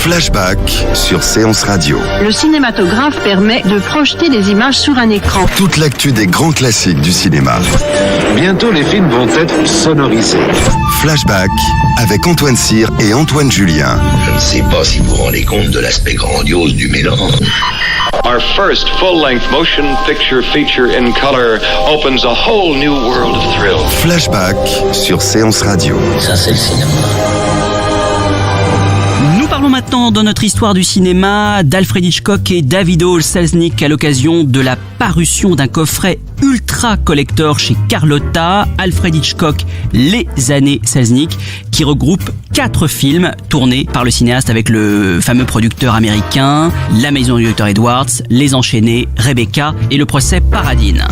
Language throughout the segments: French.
Flashback sur Séance Radio. Le cinématographe permet de projeter des images sur un écran. Toute l'actu des grands classiques du cinéma. Bientôt, les films vont être sonorisés. Flashback avec Antoine Cyr et Antoine Julien. Je ne sais pas si vous vous rendez compte de l'aspect grandiose du mélange. Our first full-length motion picture feature in color opens a whole new world of thrill. Flashback sur Séance Radio. Ça, c'est le cinéma. Nous parlons maintenant dans notre histoire du cinéma d'Alfred Hitchcock et David Hall Selznick à l'occasion de la parution d'un coffret ultra collector chez Carlotta, Alfred Hitchcock, Les années Selznick, qui regroupe 4 films tournés par le cinéaste avec le fameux producteur américain, La maison du Dr Edwards, Les enchaînés, Rebecca et Le procès Paradine.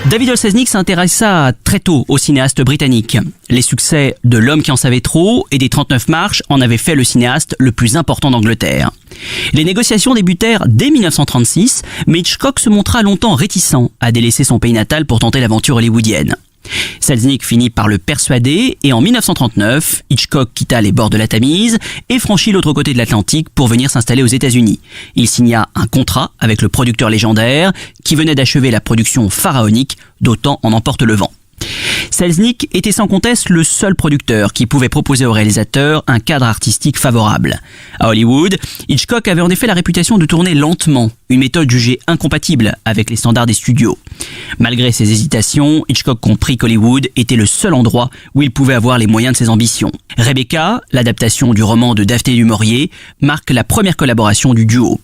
David Hall Selznick s'intéressa très tôt au cinéaste britannique. Les succès de L'homme qui en savait trop et des 39 marches en avaient fait le cinéaste le plus important d'Angleterre. Les négociations débutèrent dès 1936, mais Hitchcock se montra longtemps réticent à délaisser son pays natal pour tenter l'aventure hollywoodienne. Selznick finit par le persuader et en 1939, Hitchcock quitta les bords de la Tamise et franchit l'autre côté de l'Atlantique pour venir s'installer aux États-Unis. Il signa un contrat avec le producteur légendaire qui venait d'achever la production pharaonique d'Autant en emporte le vent. Selznick était sans conteste le seul producteur qui pouvait proposer au réalisateur un cadre artistique favorable. À Hollywood, Hitchcock avait en effet la réputation de tourner lentement, une méthode jugée incompatible avec les standards des studios. Malgré ses hésitations, Hitchcock comprit qu'Hollywood était le seul endroit où il pouvait avoir les moyens de ses ambitions. Rebecca, l'adaptation du roman de Daphné du Maurier, marque la première collaboration du duo.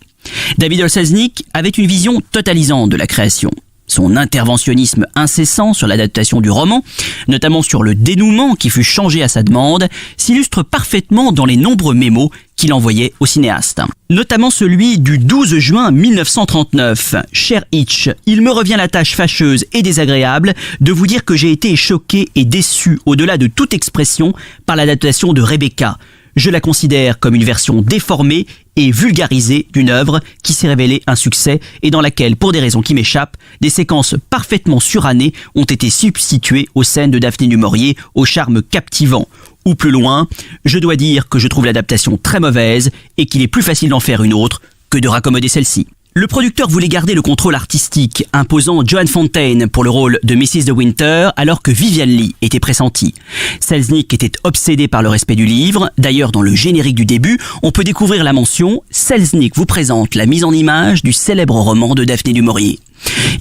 David Hall Selznick avait une vision totalisante de la création. Son interventionnisme incessant sur l'adaptation du roman, notamment sur le dénouement qui fut changé à sa demande, s'illustre parfaitement dans les nombreux mémos qu'il envoyait au cinéaste. Notamment celui du 12 juin 1939. « Cher Hitch, il me revient la tâche fâcheuse et désagréable de vous dire que j'ai été choqué et déçu au-delà de toute expression par l'adaptation de Rebecca. Je la considère comme une version déformée et vulgarisée d'une œuvre qui s'est révélée un succès et dans laquelle, pour des raisons qui m'échappent, des séquences parfaitement surannées ont été substituées aux scènes de Daphné du Maurier au charme captivant. Ou plus loin, je dois dire que je trouve l'adaptation très mauvaise et qu'il est plus facile d'en faire une autre que de raccommoder celle-ci. » Le producteur voulait garder le contrôle artistique, imposant Joan Fontaine pour le rôle de Mrs. de Winter, alors que Vivian Leigh était pressentie. Selznick était obsédé par le respect du livre. D'ailleurs, dans le générique du début, on peut découvrir la mention « Selznick vous présente la mise en image du célèbre roman de Daphné du Maurier ».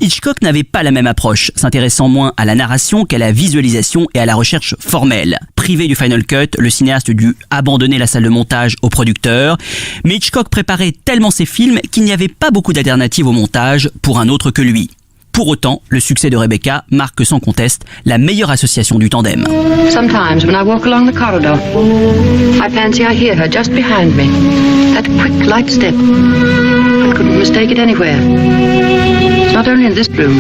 Hitchcock n'avait pas la même approche, s'intéressant moins à la narration qu'à la visualisation et à la recherche formelle. Privé du Final Cut, le cinéaste dut abandonner la salle de montage au producteur, mais Hitchcock préparait tellement ses films qu'il n'y avait pas beaucoup d'alternatives au montage pour un autre que lui. Pour autant, le succès de Rebecca marque sans conteste la meilleure association du tandem. Sometimes when I walk along the corridor, I fancy I hear her just behind me. That quick, light step. I couldn't mistake it anywhere. It's not only in this room,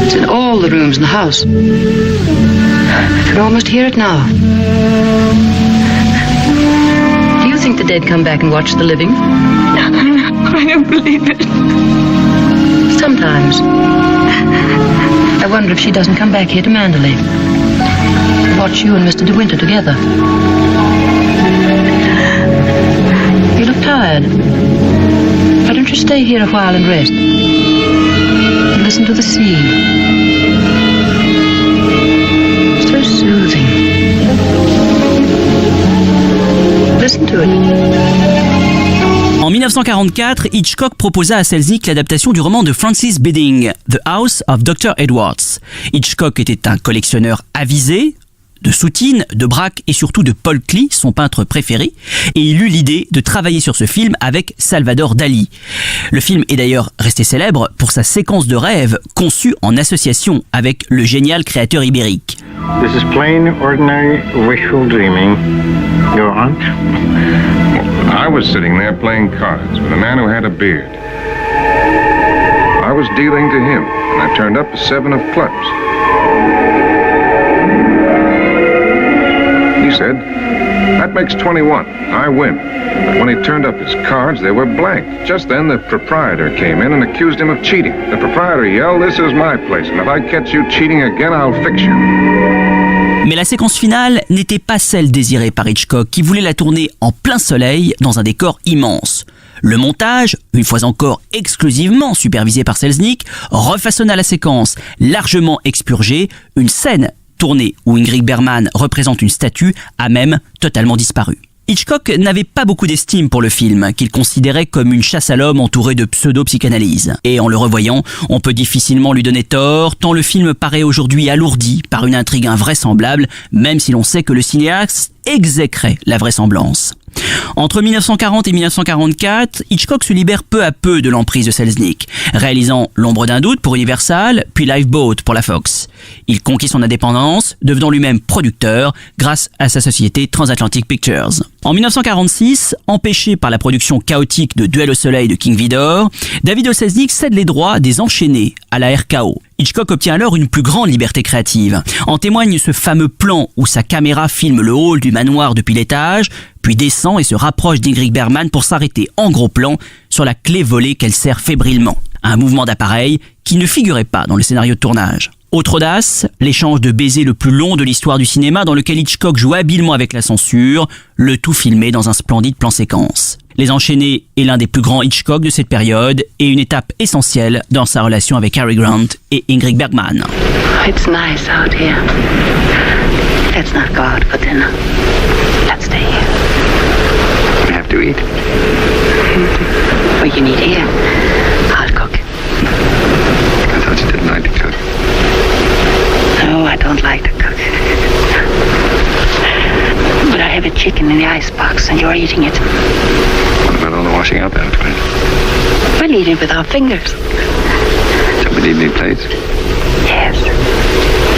it's in all the rooms in the house. I can almost hear it now. Do you think the dead come back and watch the living? No, I don't believe it. Sometimes. I wonder if she doesn't come back here to Manderley. Watch you and Mr. De Winter together. You look tired. Why don't you stay here a while and rest? And listen to the sea. So soothing. Listen to it. En 1944, Hitchcock proposa à Selznick l'adaptation du roman de Francis Bidding, The House of Dr. Edwards. Hitchcock était un collectionneur avisé de Soutine, de Braque et surtout de Paul Klee, son peintre préféré, et il eut l'idée de travailler sur ce film avec Salvador Dali. Le film est d'ailleurs resté célèbre pour sa séquence de rêve conçue en association avec le génial créateur ibérique. This is plain, ordinary, wishful dreaming. Go on. I was sitting there playing cards with a man who had a beard. I was dealing to him, and I turned up a 7 of clubs. He said, "That makes 21. I win." But when he turned up his cards, they were blank. Just then, the proprietor came in and accused him of cheating. The proprietor yelled, "This is my place, and if I catch you cheating again, I'll fix you." Mais la séquence finale n'était pas celle désirée par Hitchcock, qui voulait la tourner en plein soleil dans un décor immense. Le montage, une fois encore exclusivement supervisé par Selznick, refaçonna la séquence, largement expurgée. Une scène tournée où Ingrid Bergman représente une statue a même totalement disparu. Hitchcock n'avait pas beaucoup d'estime pour le film, qu'il considérait comme une chasse à l'homme entourée de pseudo-psychanalyse. Et en le revoyant, on peut difficilement lui donner tort, tant le film paraît aujourd'hui alourdi par une intrigue invraisemblable, même si l'on sait que le cinéaste exécrait la vraisemblance. Entre 1940 et 1944, Hitchcock se libère peu à peu de l'emprise de Selznick, réalisant L'ombre d'un doute pour Universal, puis Lifeboat pour la Fox. Il conquit son indépendance, devenant lui-même producteur grâce à sa société Transatlantic Pictures. En 1946, empêché par la production chaotique de Duel au soleil de King Vidor, David O. Selznick cède les droits des Enchaînés à la RKO. Hitchcock obtient alors une plus grande liberté créative. En témoigne ce fameux plan où sa caméra filme le hall du manoir depuis l'étage, puis descend et se rapproche d'Ingrid Bergman pour s'arrêter en gros plan sur la clé volée qu'elle serre fébrilement. Un mouvement d'appareil qui ne figurait pas dans le scénario de tournage. Autre audace, l'échange de baisers le plus long de l'histoire du cinéma dans lequel Hitchcock joue habilement avec la censure, le tout filmé dans un splendide plan séquence. Les Enchaînés est l'un des plus grands Hitchcock de cette période et une étape essentielle dans sa relation avec Cary Grant et Ingrid Bergman. It's nice out here. Let's not go out for dinner. Let's stay here. We have to eat. What you need here, I'll cook. I thought you didn't like to cook. No, I don't like to cook. But I have a chicken in the icebox and you're eating it. What about all the washing up after it? We'll eat it with our fingers. So we need new plates? Yes.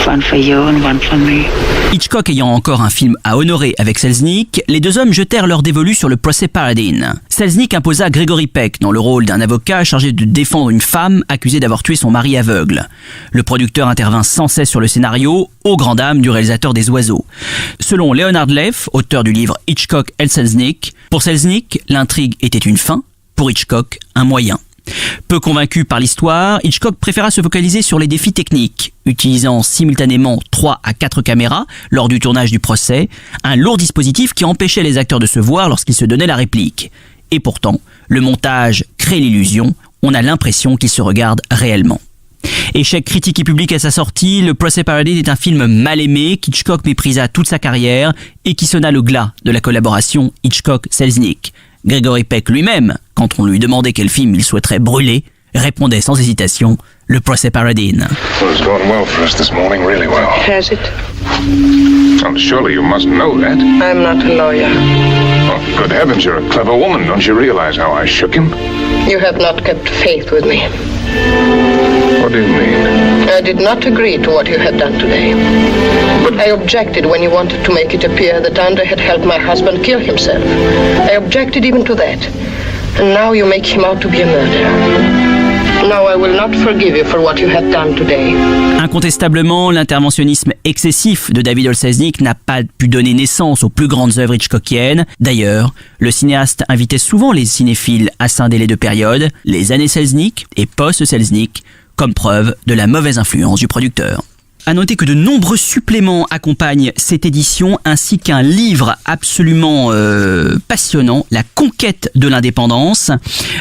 One for you and one for me. Hitchcock ayant encore un film à honorer avec Selznick, les deux hommes jetèrent leur dévolu sur le procès Paradine. Selznick imposa Gregory Peck dans le rôle d'un avocat chargé de défendre une femme accusée d'avoir tué son mari aveugle. Le producteur intervint sans cesse sur le scénario, aux grandes dames du réalisateur des Oiseaux. Selon Leonard Leff, auteur du livre Hitchcock et Selznick, pour Selznick, l'intrigue était une fin, pour Hitchcock, un moyen. Peu convaincu par l'histoire, Hitchcock préféra se focaliser sur les défis techniques, utilisant simultanément 3 à 4 caméras lors du tournage du procès, un lourd dispositif qui empêchait les acteurs de se voir lorsqu'ils se donnaient la réplique. Et pourtant, le montage crée l'illusion, on a l'impression qu'ils se regardent réellement. Échec critique et public à sa sortie, le Procès Paradine est un film mal aimé qu'Hitchcock méprisa toute sa carrière et qui sonna le glas de la collaboration Hitchcock-Selznick. Gregory Peck lui-même, quand on lui demandait quel film il souhaiterait brûler, répondait sans hésitation « Le Procès Paradine ». Well, it's gone well for us this morning, really well. Has it? Oh, surely you must know that. I'm not a lawyer. Oh, good heavens, you're a clever woman. Don't you realize how I shook him? You have not kept faith with me. What do you mean? I did not agree to what you had done today. But I objected when you wanted to make it appear that Andre had helped my husband kill himself. I objected even to that. And now you make him out to be a murderer. No, I will not forgive you for what you have done today. Incontestablement, l'interventionnisme excessif de David O. Selznick n'a pas pu donner naissance aux plus grandes œuvres hitchcockiennes. D'ailleurs, le cinéaste invitait souvent les cinéphiles à scinder les deux périodes, les années Selznick et post-Selznick, comme preuve de la mauvaise influence du producteur. À noter que de nombreux suppléments accompagnent cette édition, ainsi qu'un livre absolument passionnant, La conquête de l'indépendance,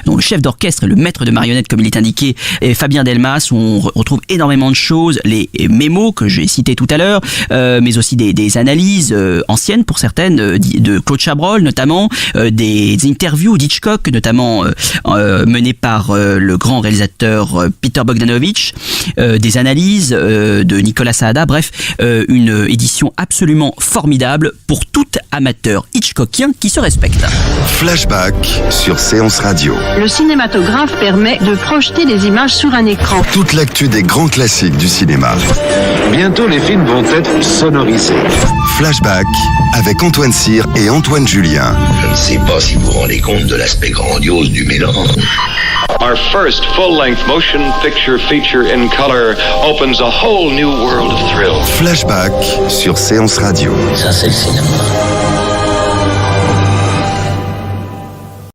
dont le chef d'orchestre et le maître de marionnettes, comme il est indiqué, est Fabien Delmas, où on retrouve énormément de choses, les mémos que j'ai cités tout à l'heure, mais aussi des analyses anciennes pour certaines, de Claude Chabrol notamment, des interviews d'Hitchcock, notamment menées par le grand réalisateur Peter Bogdanovich, des analyses de Nicolas Saada, bref, une édition absolument formidable pour tout amateur hitchcockien qui se respecte. Flashback sur Séance Radio. Le cinématographe permet de projeter des images sur un écran. Toute l'actu des grands classiques du cinéma. Bientôt, les films vont être sonorisés. Flashback avec Antoine Cyr et Antoine Julien. Je ne sais pas si vous vous rendez compte de l'aspect grandiose du mélange. Our first full-length motion picture feature in color opens a whole new world of thrill. Flashback sur Séance Radio. Ça, c'est le cinéma.